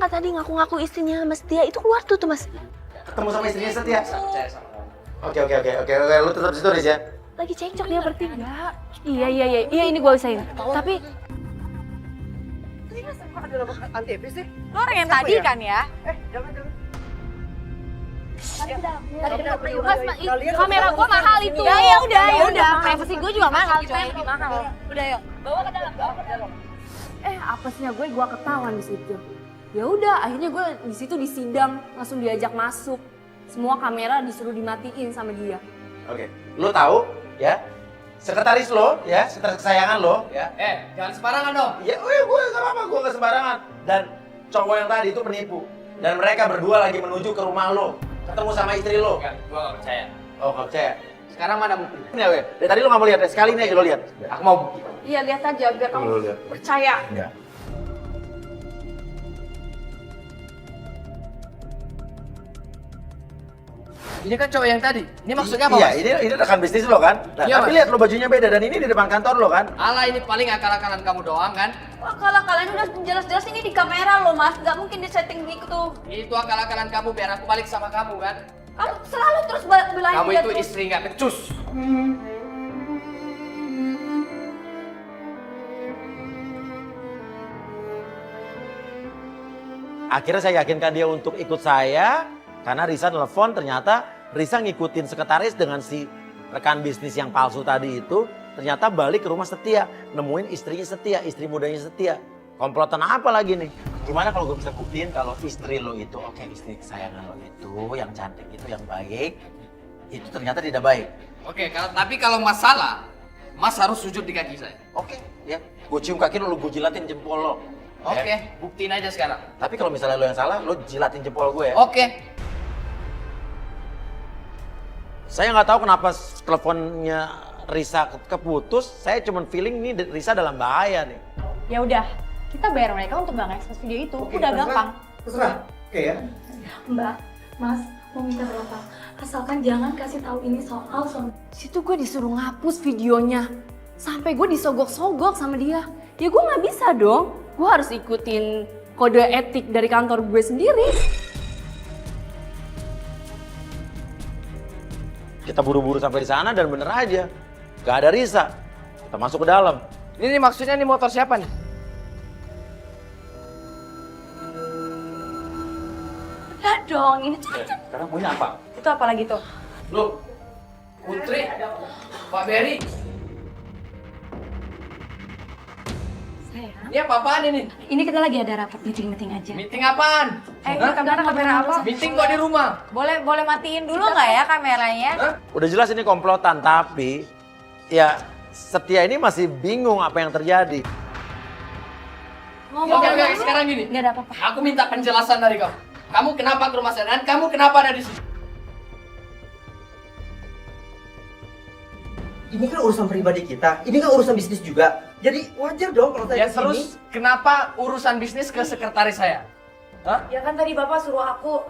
Raka tadi ngaku-ngaku istrinya Mas Setia itu keluar tuh Mas. Ketemu sama istrinya Setia? Saya percaya sama kamu. Oke, lu tetap di situ Riz ya? Lagi cekcok dia bertiga. Iya ini gue usahain. Tapi Antv sih? Lo orang yang tadi kan ya? Jangan. Kamera gua mahal itu. Ya udah. Privacy gua juga mahal, coy. Mahal. Udah yuk. Bawa ke dalam. apesnya gue ketahuan di situ. Ya udah, akhirnya gue di situ disidang, langsung diajak masuk. Semua kamera disuruh dimatiin sama dia. Oke, lo tahu ya? Sekretaris lo ya, sekretaris kesayangan lo ya. Jangan sembarangan dong. Ya, gue gak apa-apa, gue gak sembarangan. Dan cowok yang tadi itu penipu. Dan mereka berdua lagi menuju ke rumah lo. Ketemu sama istri lo. Enggak, gua gak percaya. Oh, gak percaya? Sekarang mana bukti? Ini ya, dari tadi lo gak mau lihat, sekali ini aja lo lihat. Aku mau bukti. Iya, lihat aja biar kamu Lo lihat. percaya. Ya. Ini kan cowok yang tadi. Ini maksudnya apa, Iya, Mas? ini rekan bisnis lo kan? Nah, Iya, tapi Mas. lihat lo bajunya beda dan ini di depan kantor lo kan? Alah, ini paling akal-akalan kamu doang kan? Wah, kalau kalian udah jelas-jelas ini di kamera loh, Mas. Nggak mungkin di setting gitu. Itu akal-akalan kamu biar aku balik sama kamu kan? Kamu selalu terus belain Kamu dia itu terus. istri nggak becus. Akhirnya saya yakinkan dia untuk ikut saya karena Risa telepon, ternyata Risa ngikutin sekretaris dengan si rekan bisnis yang palsu tadi itu, ternyata balik ke rumah Setia, nemuin istrinya Setia, istri mudanya Setia. Komplotan apa lagi nih? Gimana kalau gue bisa buktiin kalau istri lo itu, oke, istri kesayangan lo itu, yang cantik itu, yang baik, itu ternyata tidak baik. Oke, tapi kalau masalah, Mas harus sujud di kaki saya. Oke, ya, gue cium kaki lo, gue jilatin jempol lo. Oke, Ya. buktiin aja sekarang. Tapi kalau misalnya lo yang salah, lo jilatin jempol gue ya. Oke. Saya nggak tahu kenapa teleponnya Risa keputus. Saya cuma feeling nih Risa dalam bahaya nih. Ya udah, kita bayar mereka untuk nggak ngekspos video itu. Udah gampang. Terserah. Oke ya. Mbak, Mas, mau minta berapa? Asalkan jangan kasih tahu ini soal suami. Situ gue disuruh ngapus videonya. Sampai gue disogok-sogok sama dia. Ya gue nggak bisa dong. Gue harus ikutin kode etik dari kantor gue sendiri. Kita buru-buru sampai di sana dan bener aja. Gak ada Risa. Kita masuk ke dalam. Ini maksudnya nih motor siapa nih? Udah dong, ini tuh Sekarang punya apa? itu apa lagi tuh? Loh, Putri, Pak Berry, Sayang. ini apa-apaan ini? Ini kita lagi ada rapat meeting aja. Meeting apaan? Kamera apa? Meeting kok di rumah? Boleh matiin dulu nggak ya kameranya? Hah? Udah jelas ini komplotan, tapi ya Setia ini masih bingung apa yang terjadi. Oke, sekarang gini. Nggak ada apa-apa. Aku minta penjelasan dari kamu. Kamu kenapa ke rumah saya dan kamu kenapa ada di sini? Ini kan urusan pribadi kita. Ini kan urusan bisnis juga. Jadi wajar dong kalau saya Ya kesini. terus kenapa urusan bisnis ke sekretaris saya? Hah? Ya kan tadi Bapak suruh aku.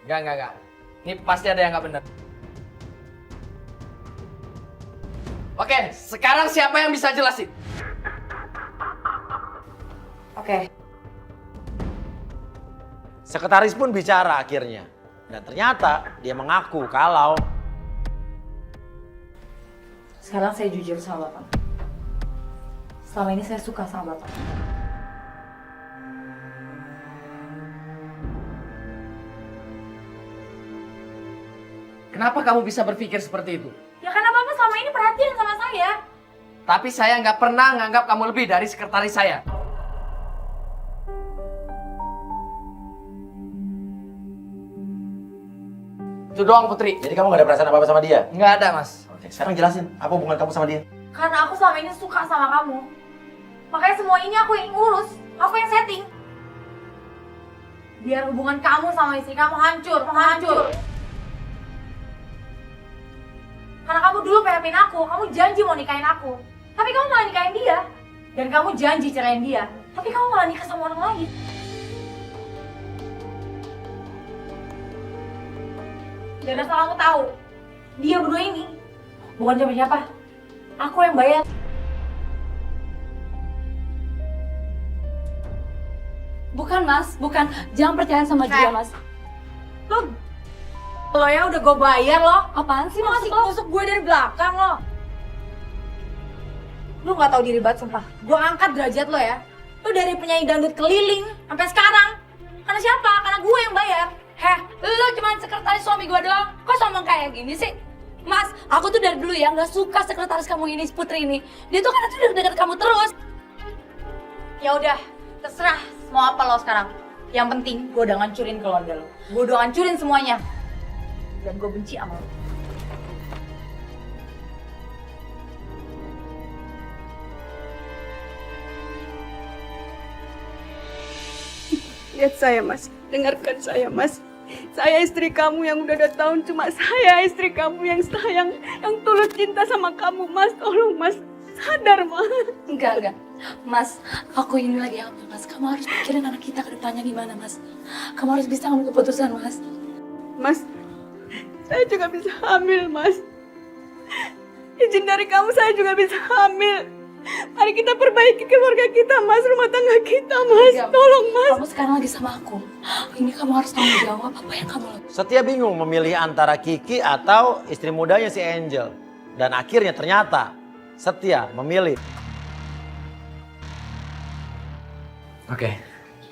Enggak. Ini pasti ada yang nggak benar. Oke, sekarang siapa yang bisa jelasin? Oke. Sekretaris pun bicara akhirnya. Dan ternyata dia mengaku kalau Sekarang saya jujur sama Bapak. Selama ini saya suka sama Bapak. Kenapa kamu bisa berpikir seperti itu? Ya karena Bapak selama ini perhatian sama saya. Tapi saya nggak pernah nganggap kamu lebih dari sekretaris saya. Itu doang, Putri. jadi kamu gak ada perasaan apa-apa sama dia? Nggak ada, Mas. Oke, sekarang jelasin apa hubungan kamu sama dia? Karena aku selama ini suka sama kamu. Makanya semua ini aku yang ngurus, aku yang setting. Biar hubungan kamu sama istri kamu hancur. Karena kamu dulu PHP-in aku, kamu janji mau nikahin aku. Tapi kamu malah nikahin dia. Dan kamu janji ceraiin dia. Tapi kamu malah nikah sama orang lain. Dan asal kamu tahu, dia berdua ini bukan siapa-siapa. Aku yang bayar. Bukan mas, bukan. Jangan percaya sama dia mas. Lo ya udah gue bayar lo. Apaan sih Lo maksud masih lo? tusuk gue dari belakang lo. Lo gak tahu diri banget sumpah. Gue angkat derajat lo ya. Lo dari penyanyi dangdut keliling sampai sekarang. Karena siapa? Karena gue yang bayar. Heh, lo cuma sekretaris suami gue doang. Kok sombong kayak gini sih? Mas, aku tuh dari dulu ya nggak suka sekretaris kamu ini, Putri ini. Dia tuh karena tuh deket kamu terus. Ya udah, terserah mau apa lo sekarang. Yang penting gue udah ngancurin keluarga lo. Gue udah ngancurin semuanya. Dan gue benci sama lo. Lihat saya mas, dengarkan saya mas. Saya istri kamu yang udah 2 tahun, cuma saya istri kamu yang sayang, yang tulus cinta sama kamu mas. Tolong mas, sadar mas. Enggak. Mas, aku ini lagi hamil mas. Kamu harus pikirin anak kita ke depannya gimana mas. Kamu harus bisa ngambil keputusan mas. Mas, saya juga bisa hamil mas. Izin dari kamu saya juga bisa hamil. Mari kita perbaiki keluarga kita mas, rumah tangga kita mas. Enggak. Tolong mas. Kamu sekarang lagi sama aku. Ini kamu harus tanggung jawab apa yang kamu lakukan. Setia bingung memilih antara Kiki atau istri mudanya si Angel. Dan akhirnya ternyata Setia memilih. Oke,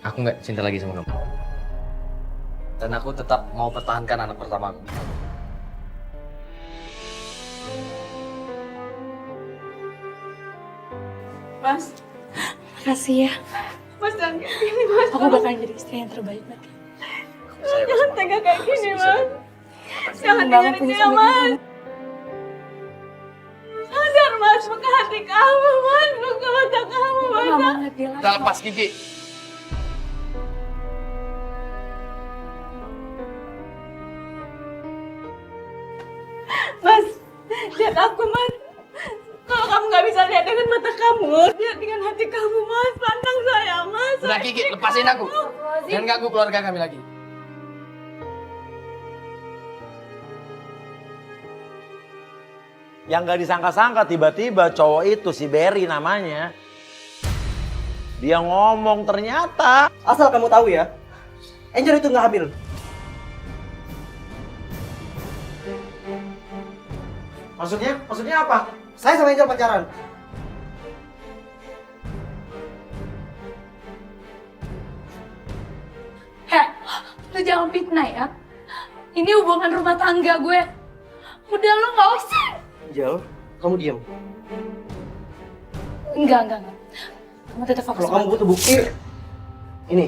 aku nggak cinta lagi sama kamu. Dan aku tetap mau pertahankan anak pertama aku. Mas, Makasih ya. mas jangan kayak gini mas. Aku bakal jadi istri yang terbaik lagi. Jangan tega kayak gini mas. Jangan Banget tinggalin punya dia suami mas. kamu. Sadar mas, buka hati kamu mas, buka mata kamu Aku mas. gak mau ngeliat dia lagi. Kita lepas Kiki. Mas, lihat aku mas. Kalau kamu nggak bisa lihat dengan mata kamu, lihat dengan hati kamu mas. Pandang saya mas. Udah Kiki, lepasin aku. Jangan ganggu keluarga kami lagi. Yang gak disangka-sangka tiba-tiba cowok itu si Berry namanya. Dia ngomong ternyata. Asal kamu tahu ya, Angel itu nggak hamil. Maksudnya apa? Saya sama Angel pacaran. Heh, lu jangan fitnah ya. Ini hubungan rumah tangga gue. Udah lu gak usah. Angel, kamu diam. Enggak. Kamu tetap fokus. Kalau kamu butuh bukti, ini.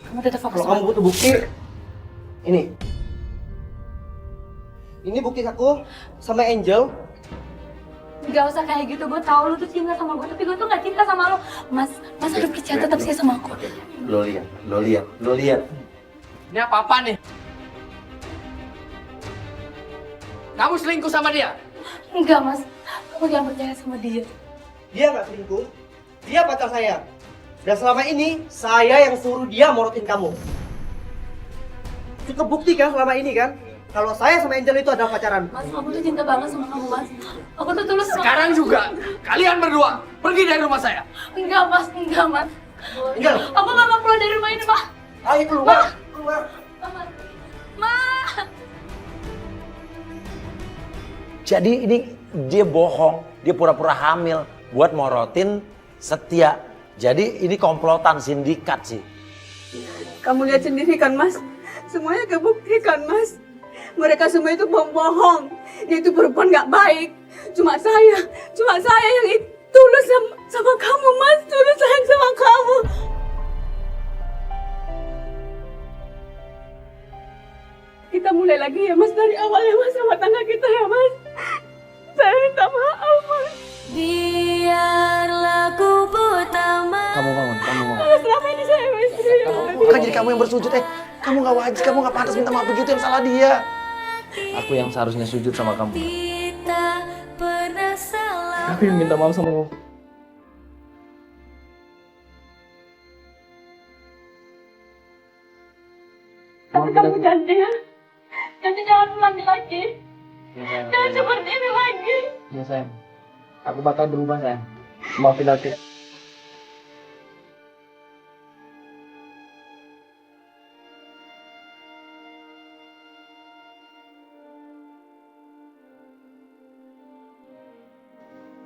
Kamu tetap fokus. Kalau kamu butuh bukti, ini. Ini bukti aku sama Angel. Gak usah kayak gitu, gue tau lu tuh cinta sama gue, tapi gue tuh gak cinta sama lu. Mas harus percaya tetap sih sama aku. Lo lihat. Ini apa-apa nih? Kamu selingkuh sama dia? Enggak mas, kamu jangan percaya sama dia. Dia nggak selingkuh. Dia pacar saya. Dan selama ini, saya yang suruh dia morotin kamu. Cukup bukti kan selama ini kan? Kalau saya sama Angel itu adalah pacaran. Mas, aku tuh cinta banget sama kamu mas. Aku tuh tulus sama Sekarang juga, kalian berdua pergi dari rumah saya. Enggak mas. Angel, Aku gak mau keluar dari rumah ini, Pak. ayo keluar. Keluar. Ma. Jadi ini dia bohong, dia pura-pura hamil buat morotin Setia. Jadi ini komplotan sindikat sih. Kamu lihat sendiri kan mas. Semuanya kebuktikan mas. Mereka semua itu bohong. Dia itu perempuan nggak baik. Cuma saya yang tulus sama kamu mas. Tulus sayang sama kamu. Kita mulai lagi ya mas, dari awal ya mas, sama tangga kita ya mas. Saya minta maaf mas. Biarlah ku pertama. Kamu bangun. Selama ini saya istri. Bukan jadi kamu yang bersujud, kamu gak wajib, kamu gak pantas minta maaf begitu, yang salah dia. Aku yang seharusnya sujud sama kamu. Kita pernah salah. Aku yang minta maaf sama kamu. Tapi kamu janji ya. Janji jangan ulangi lagi. Ya, sayang. Jangan seperti ini lagi. Ya sayang. Aku bakal berubah sayang. Maafin aku.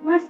Mas,